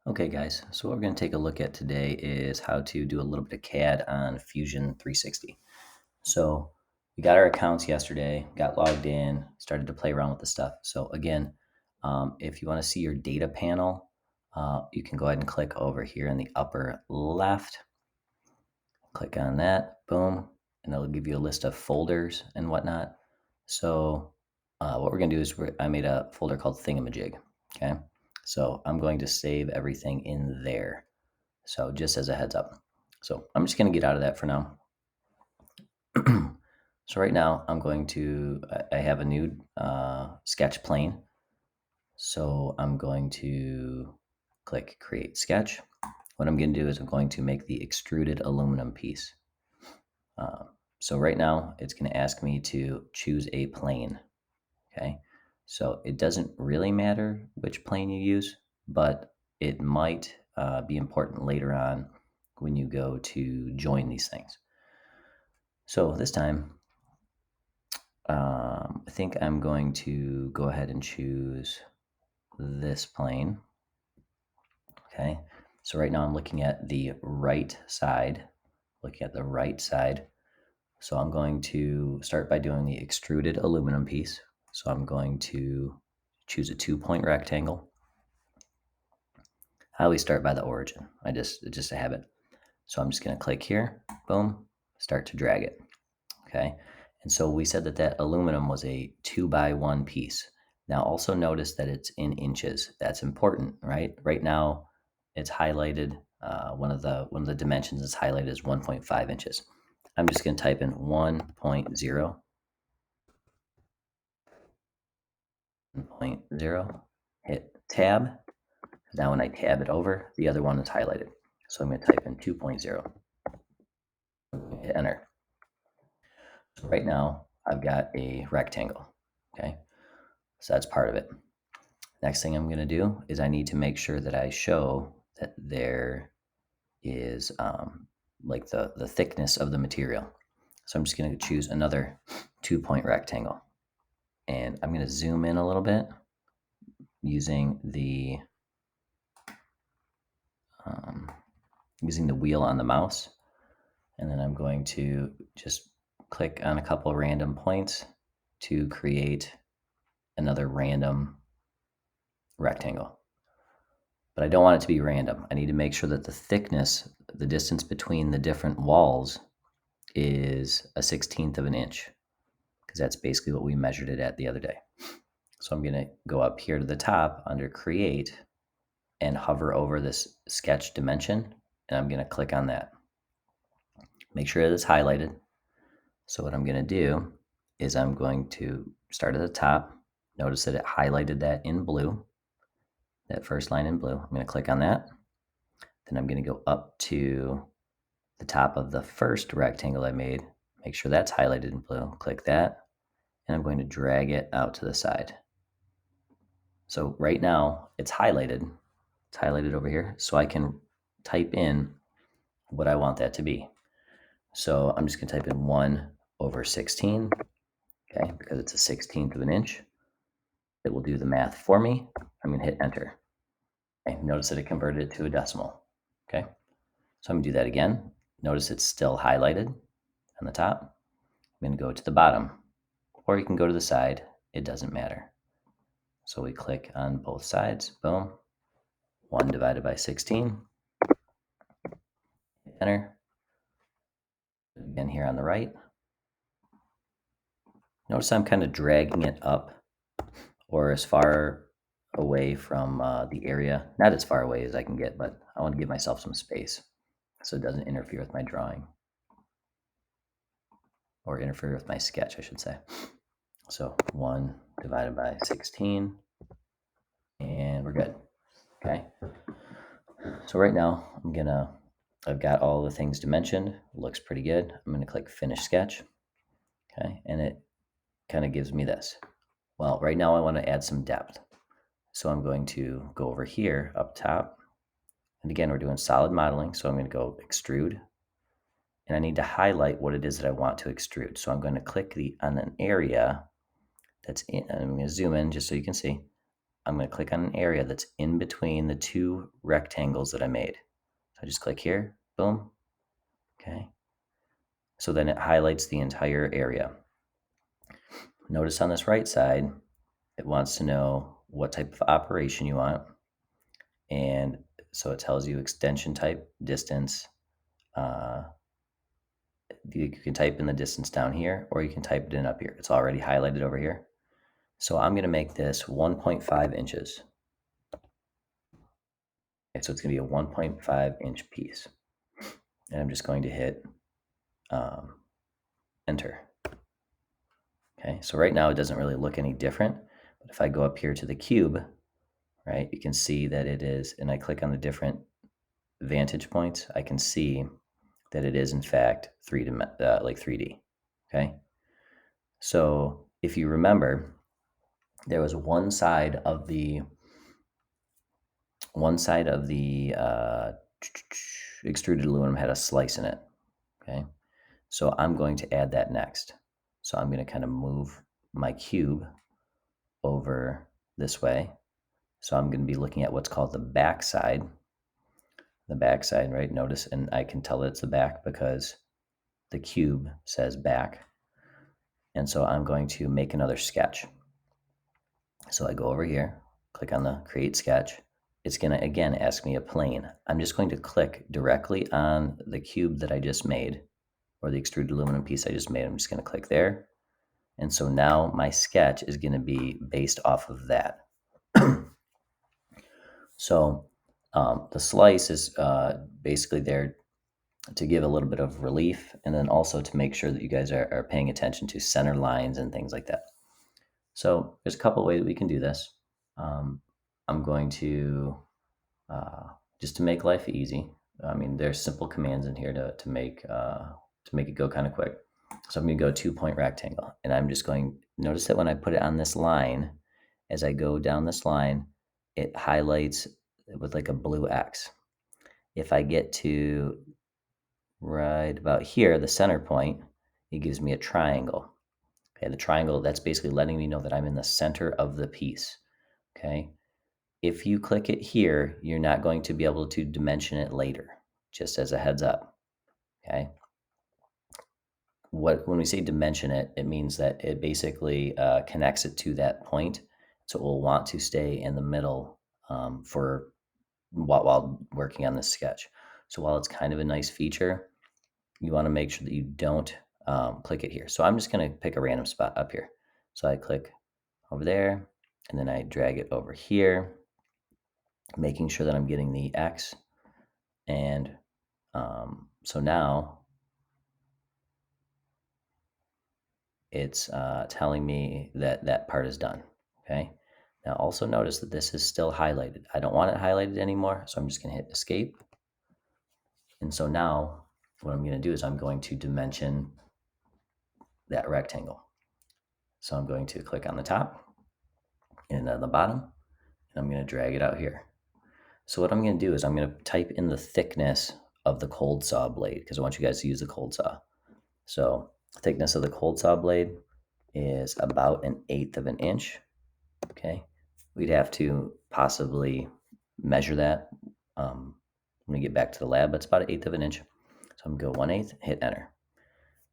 Okay, guys, so what we're going to take a look at today is how to do a little bit of CAD on Fusion 360. So we got our accounts yesterday, got logged in, started to play around with the stuff. So again, if you want to see your data panel, you can go ahead and click over here in the upper left. Click on that, boom, and it'll give you a list of folders and whatnot. So what we're going to do is I made a folder called Thingamajig, okay? So I'm going to save everything in there. So just as a heads up. So I'm just going to get out of that for now. So right now I'm going to, I have a new sketch plane. So I'm going to click create sketch. What I'm going to do is I'm going to make the extruded aluminum piece. So right now it's going to ask me to choose a plane. Okay. So it doesn't really matter which plane you use, but it might be important later on when you go to join these things. So this time, I think I'm going to go ahead and choose this plane. Okay. So right now I'm looking at the right side, So I'm going to start by doing the extruded aluminum piece. So I'm going to choose a 2-point rectangle. I always start by the origin. It's just a habit. So I'm just going to click here, boom, start to drag it. Okay. And so we said that aluminum was a 2x1 piece. Now also notice that it's in inches. That's important, right? Right now it's highlighted. One of the dimensions is highlighted as 1.5 inches. I'm just going to type in 1.0, hit tab. Now when I tab it over, the other one is highlighted. So I'm going to type in 2.0, hit enter. So right now I've got a rectangle. Okay. So that's part of it. Next thing I'm going to do is I need to make sure that I show that there is like the thickness of the material. So I'm just going to choose another 2-point rectangle. And I'm going to zoom in a little bit using the wheel on the mouse. And then I'm going to just click on a couple random points to create another random rectangle. But I don't want it to be random. I need to make sure that the thickness, the distance between the different walls, is a 1/16 of an inch, because that's basically what we measured it at the other day. So I'm going to go up here to the top under create and hover over this sketch dimension, and I'm going to click on that. Make sure that it's highlighted. So what I'm going to do is I'm going to start at the top. Notice that it highlighted that in blue, that first line in blue. I'm going to click on that. Then I'm going to go up to the top of the first rectangle I made. Make sure that's highlighted in blue. Click that. And I'm going to drag it out to the side. So right now it's highlighted. It's highlighted over here. So I can type in what I want that to be. So I'm just going to type in 1/16, okay, because it's a 1/16 of an inch. It will do the math for me. I'm going to hit enter. Okay, notice that it converted it to a decimal. Okay, so I'm going to do that again. Notice it's still highlighted on the top. I'm going to go to the bottom, or you can go to the side. It doesn't matter. So we click on both sides. Boom. 1 divided by 16. Hit enter. Again here on the right. Notice I'm kind of dragging it up or as far away from the area. Not as far away as I can get, but I want to give myself some space so it doesn't interfere with my drawing. Or interfere with my sketch, I should say. So 1 divided by 16. And we're good. Okay. So right now I've got all the things dimensioned. Looks pretty good. I'm going to click finish sketch. Okay. And it kind of gives me this. Well, right now I want to add some depth. So I'm going to go over here up top. And again, we're doing solid modeling. So I'm going to go extrude. And I need to highlight what it is that I want to extrude. So I'm going to click on an area that's in, and I'm going to zoom in just so you can see. I'm going to click on an area that's in between the two rectangles that I made. So I just click here, boom, okay. So then it highlights the entire area. Notice on this right side, it wants to know what type of operation you want. And so it tells you extension type, distance. You can type in the distance down here, or you can type it in up here. It's already highlighted over here. So I'm going to make this 1.5 inches. Okay, so it's going to be a 1.5 inch piece. And I'm just going to hit enter. Okay, so right now it doesn't really look any different. But if I go up here to the cube, right, you can see that it is, and I click on the different vantage points, I can see that it is in fact 3D. Okay, so if you remember, there was one side of the extruded aluminum had a slice in it. Okay, so I'm going to add that next. So I'm going to kind of move my cube over this way. So I'm going to be looking at what's called the back side. The back side, right? Notice, and I can tell it's the back because the cube says back. And so I'm going to make another sketch. So I go over here, click on the create sketch. It's going to, again, ask me a plane. I'm just going to click directly on the cube that I just made, or the extruded aluminum piece I just made. I'm just going to click there. And so now my sketch is going to be based off of that. So the slice is basically there to give a little bit of relief, and then also to make sure that you guys are paying attention to center lines and things like that. So there's a couple ways we can do this. I'm going to, just to make life easy, I mean, there's simple commands in here to make it go kind of quick. So I'm going to go 2-point rectangle, and I'm just going, notice that when I put it on this line, as I go down this line, it highlights with like a blue X. If I get to right about here, the center point, it gives me a triangle. Okay, the triangle, that's basically letting me know that I'm in the center of the piece. Okay, if you click it here, you're not going to be able to dimension it later, just as a heads up. Okay, when we say dimension it, it means that it basically connects it to that point, so it will want to stay in the middle for while working on this sketch. So while it's kind of a nice feature, you want to make sure that you don't click it here. So I'm just going to pick a random spot up here. So I click over there, and then I drag it over here, making sure that I'm getting the X. And so now it's telling me that that part is done. Okay. Now also notice that this is still highlighted. I don't want it highlighted anymore, so I'm just going to hit escape. And so now what I'm going to do is I'm going to dimension that rectangle. So I'm going to click on the top and on the bottom, and I'm going to drag it out here. So what I'm going to do is I'm going to type in the thickness of the cold saw blade, because I want you guys to use the cold saw. So thickness of the cold saw blade is about 1/8 of an inch. Okay, we'd have to possibly measure that when we get back to the lab, but it's about 1/8 of an inch. So I'm going to go 1/8, hit enter.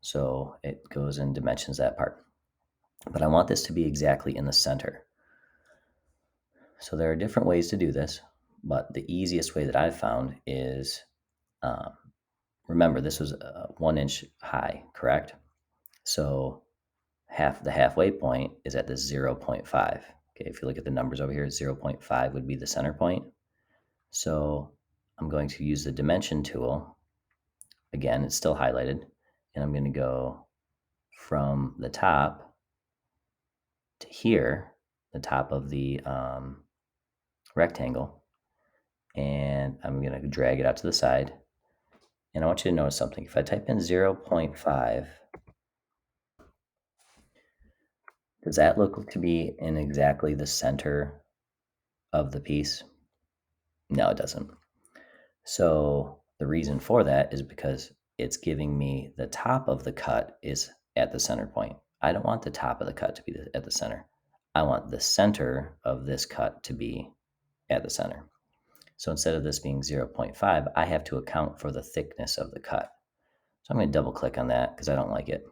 So it goes and dimensions that part. But I want this to be exactly in the center. So there are different ways to do this, but the easiest way that I've found is, remember this was 1 inch high, correct? So the halfway point is at the 0.5. Okay, if you look at the numbers over here, 0.5 would be the center point. So I'm going to use the dimension tool. Again, it's still highlighted, and I'm going to go from the top to here, the top of the rectangle, and I'm going to drag it out to the side. And I want you to notice something. If I type in 0.5, does that look to be in exactly the center of the piece? No, it doesn't. So the reason for that is because it's giving me the top of the cut is at the center point. I don't want the top of the cut to be at the center. I want the center of this cut to be at the center. So instead of this being 0.5, I have to account for the thickness of the cut. So I'm going to double click on that because I don't like it.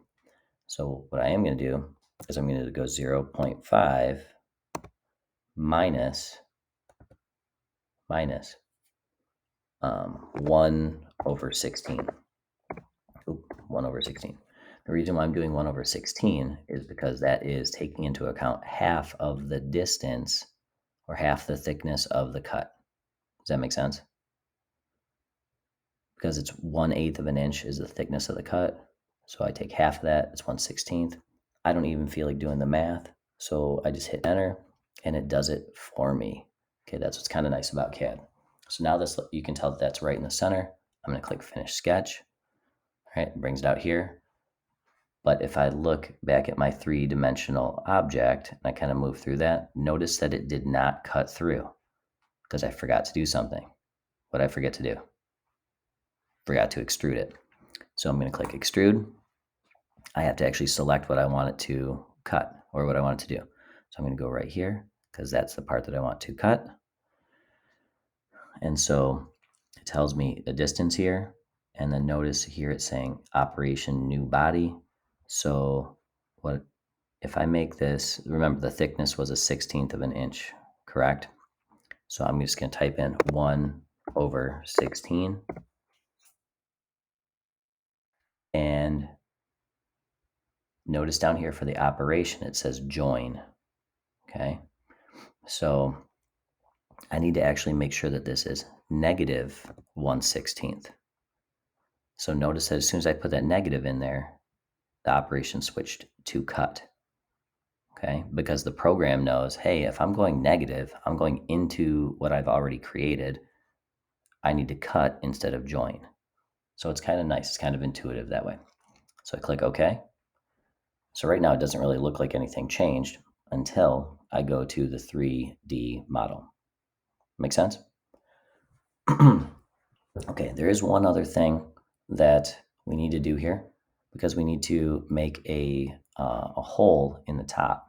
So what I am going to do is I'm going to go 0.5 minus 1 over 16. 1 over 16. The reason why I'm doing 1 over 16 is because that is taking into account half of the distance or half the thickness of the cut. Does that make sense? Because it's 1/8 of an inch is the thickness of the cut. So I take half of that, it's 1/16. I don't even feel like doing the math. So I just hit enter and it does it for me. Okay, that's what's kind of nice about CAD. So now this, you can tell that that's right in the center. I'm going to click finish sketch. All right, it brings it out here. But if I look back at my 3-dimensional object and I kind of move through that, notice that it did not cut through because I forgot to do something. What did I forget to do? Forgot to extrude it. So I'm going to click extrude. I have to actually select what I want it to cut or what I want it to do. So I'm going to go right here because that's the part that I want to cut. And so it tells me a distance here. And then notice here it's saying operation new body. So what if I make this, remember the thickness was a 1/16 of an inch, correct? So I'm just going to type in 1 over 16. And notice down here for the operation, it says join. Okay. So I need to actually make sure that this is negative 1/16. So notice that as soon as I put that negative in there, the operation switched to cut. Okay. Because the program knows, hey, if I'm going negative, I'm going into what I've already created. I need to cut instead of join. So it's kind of nice. It's kind of intuitive that way. So I click OK. So right now it doesn't really look like anything changed until I go to the 3D model. Make sense? Okay, there is one other thing that we need to do here because we need to make a hole in the top.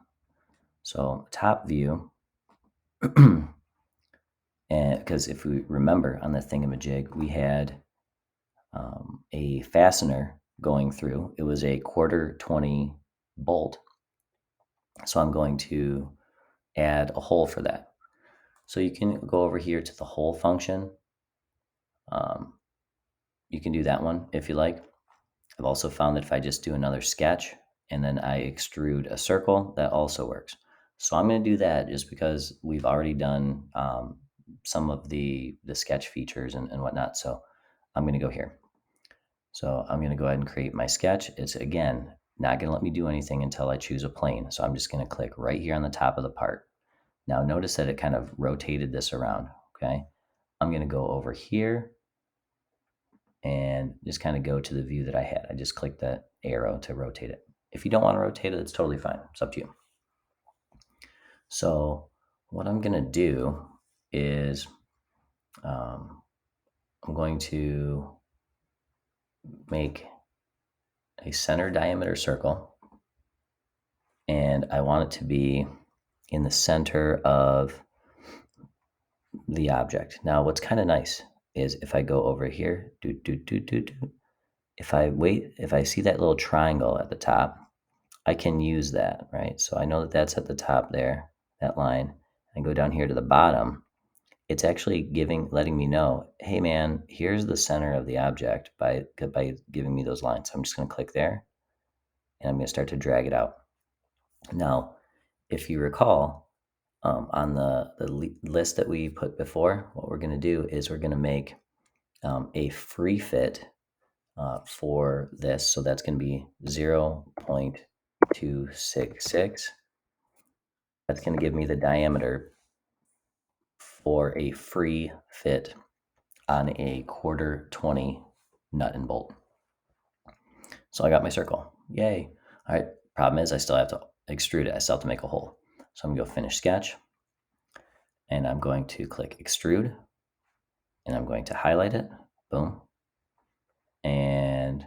So top view, and because if we remember on the Thingamajig, we had a fastener going through. It was a 1/4 20 bolt. So I'm going to add a hole for that. So you can go over here to the hole function. You can do that one if you like. I've also found that if I just do another sketch and then I extrude a circle, that also works. So I'm going to do that just because we've already done some of the sketch features and whatnot. So I'm going to go here. So I'm going to go ahead and create my sketch. It's, again, not going to let me do anything until I choose a plane. So I'm just going to click right here on the top of the part. Now notice that it kind of rotated this around, okay? I'm going to go over here and just kind of go to the view that I had. I just clicked that arrow to rotate it. If you don't want to rotate it, it's totally fine. It's up to you. So what I'm going to do is I'm going to make a center diameter circle, and I want it to be in the center of the object. Now, what's kind of nice is if I go over here, if I see that little triangle at the top, I can use that, right? So I know that that's at the top there, that line, and go down here to the bottom. It's actually letting me know, hey man, here's the center of the object by giving me those lines. So I'm just going to click there, and I'm going to start to drag it out. Now, if you recall, on the list that we put before, what we're going to do is we're going to make a free fit for this. So that's going to be 0.266. That's going to give me the diameter for a free fit on a 1/4 20 nut and bolt. So I got my circle. Yay. All right. Problem is I still have to extrude it. I still have to make a hole. So I'm going to go finish sketch. And I'm going to click extrude. And I'm going to highlight it. Boom. And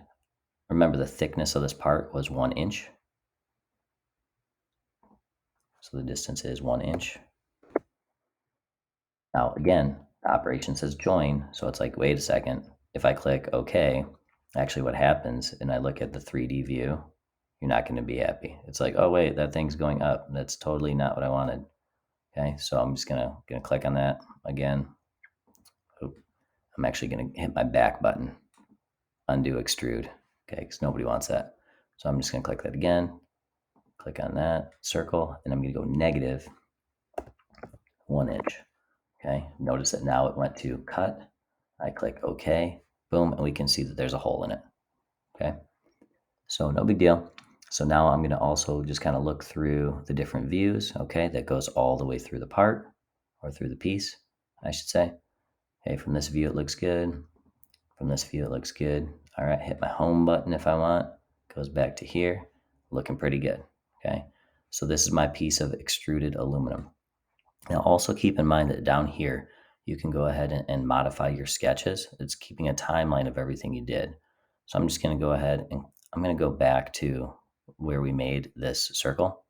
remember the thickness of this part was 1 inch. So So the distance is 1 inch. Now, again, the operation says join. So it's like, wait a second. If I click OK, actually what happens, and I look at the 3D view, you're not going to be happy. It's like, oh, wait, that thing's going up. That's totally not what I wanted. Okay, so I'm just gonna click on that again. Oop. I'm actually gonna hit my back button, undo extrude, okay, because nobody wants that. So I'm just gonna click that again, click on that circle, and I'm gonna go negative 1 inch. Okay, notice that now it went to cut. I click OK, boom, and we can see that there's a hole in it. Okay, so no big deal. So now I'm gonna also just kind of look through the different views, okay, that goes all the way through the part, or through the piece, I should say. Okay, from this view it looks good. From this view it looks good. All right, hit my home button if I want. Goes back to here, looking pretty good. Okay, so this is my piece of extruded aluminum. Now also keep in mind that down here, you can go ahead and modify your sketches. It's keeping a timeline of everything you did. So I'm just gonna go ahead and I'm gonna go back to where we made this circle.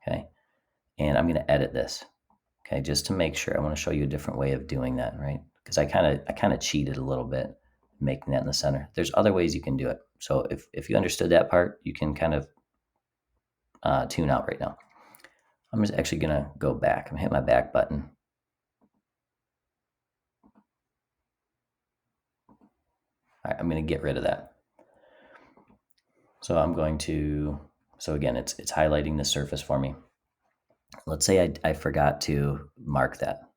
Okay, and I'm gonna edit this. Okay, just to make sure, I want to show you a different way of doing that, right? Because I kind of cheated a little bit making that in the center. There's other ways you can do it. So if you understood that part, you can kind of tune out right now. I'm just actually gonna go back. I'm gonna hit my back button. All right, I'm gonna get rid of that. So I'm going to. So again, it's highlighting the surface for me. Let's say I forgot to mark that.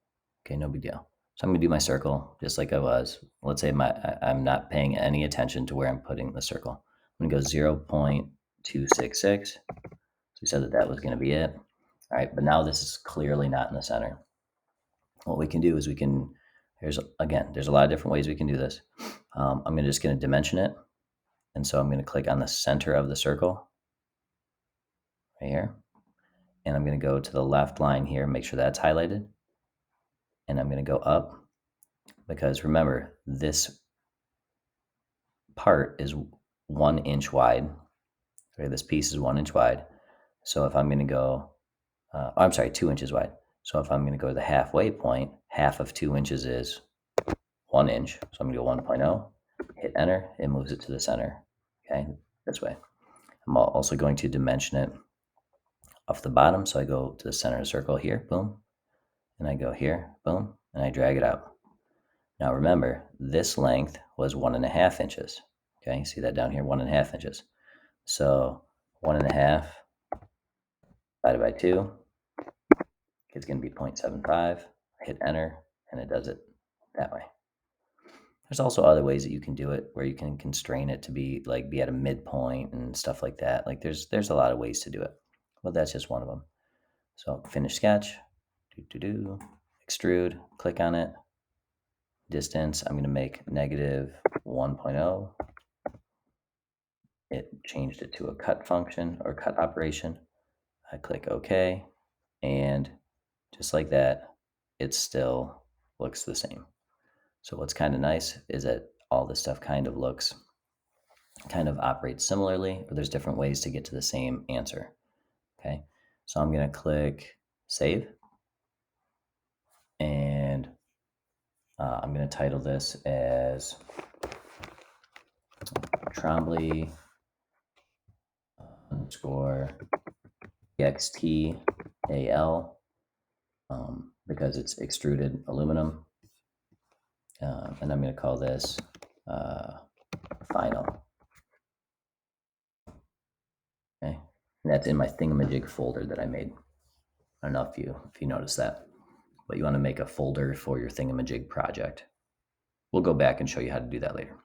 Okay, no big deal. So I'm gonna do my circle just like I was. Let's say I'm not paying any attention to where I'm putting the circle. I'm gonna go 0.266. So we said that that was gonna be it. All right, but now this is clearly not in the center. What we can do is there's a lot of different ways we can do this. I'm just gonna dimension it. And so I'm gonna click on the center of the circle right here. And I'm gonna go to the left line here, make sure that's highlighted. And I'm gonna go up because remember, this part is 1 inch wide. Okay, this piece is 1 inch wide. So if I'm going to go, I'm sorry, 2 inches wide. So if I'm going to go to the halfway point, half of 2 inches is 1 inch. So I'm going to go 1.0, hit enter, it moves it to the center. Okay, this way. I'm also going to dimension it off the bottom. So I go to the center of the circle here, boom, and I go here, boom, and I drag it out. Now remember, this length was 1.5 inches. Okay, see that down here, 1.5 inches. So 1.5 divided by 2 is going to be 0.75. Hit enter, and it does it that way. There's also other ways that you can do it where you can constrain it to be at a midpoint and stuff like that. Like there's a lot of ways to do it. Well, that's just one of them. So finish sketch, extrude, click on it. Distance, I'm going to make negative 1.0. It changed it to a cut function or cut operation. I click OK, and just like that, it still looks the same. So what's kind of nice is that all this stuff kind of operates similarly, or there's different ways to get to the same answer. Okay, so I'm going to click save, and I'm going to title this as Trombley underscore XTAL, because it's extruded aluminum. And I'm going to call this final. Okay, and that's in my Thingamajig folder that I made. I don't know if you noticed that, but you want to make a folder for your Thingamajig project. We'll go back and show you how to do that later.